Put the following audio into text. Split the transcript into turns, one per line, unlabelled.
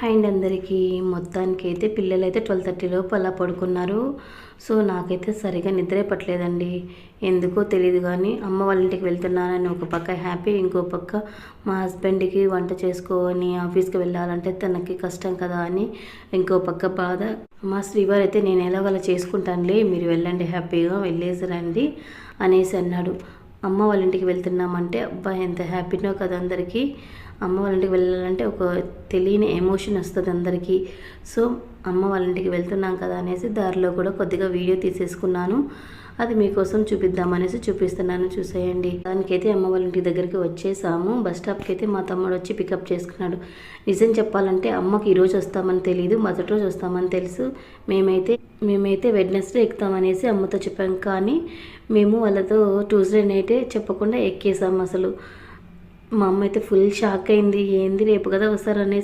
And అందరికీ మొత్తానికైతే పిల్లలైతే 12:30 లోపు అలా పడుకున్నారు. సో నాకైతే సరిగా నిద్రే పట్టలేదండి. ఎందుకో తెలీదు కానీ అమ్మ వాళ్ళ ఇంటికి వెళ్తున్నానని ఒక పక్క హ్యాపీ, ఇంకో పక్క మా హస్బెండ్కి వంట చేసుకొని ఆఫీస్కి వెళ్ళాలంటే తనకి కష్టం కదా అని ఇంకో పక్క బాధ. మా శ్రీవారు అయితే నేను ఎలాగోలా చేసుకుంటానులే, మీరు వెళ్ళండి, హ్యాపీగా వెళ్ళేసి రండి అనేసి అన్నాడు. అమ్మ వాళ్ళ ఇంటికి వెళ్తున్నామంటే అబ్బా ఎంత హ్యాపీనో కదా అందరికీ. అమ్మ వాళ్ళ ఇంటికి వెళ్ళాలంటే ఒక తెలియని ఎమోషన్ వస్తుంది అందరికీ. సో అమ్మ వాళ్ళ ఇంటికి వెళ్తున్నాం కదా అనేసి దారిలో కూడా కొద్దిగా వీడియో తీసేసుకున్నాను. అది మీకోసం చూపిద్దామనేసి చూపిస్తున్నాను, చూసేయండి. దానికైతే అమ్మ వాళ్ళ ఇంటి దగ్గరికి వచ్చేసాము. బస్ స్టాప్కి అయితే మా తమ్ముడు వచ్చి పికప్ చేసుకున్నాడు. నిజం చెప్పాలంటే అమ్మకి ఈరోజు వస్తామని తెలియదు, మొదటి రోజు వస్తామని తెలుసు. మేమైతే వెడ్నెస్డే ఎక్కుతామనేసి అమ్మతో చెప్పాం, కానీ మేము వాళ్ళతో ట్యూస్డే నైటే చెప్పకుండా ఎక్కేసాము. అసలు మా అమ్మ అయితే ఫుల్ షాక్ అయింది. ఏంది రేపు కదా వస్తారనేసి.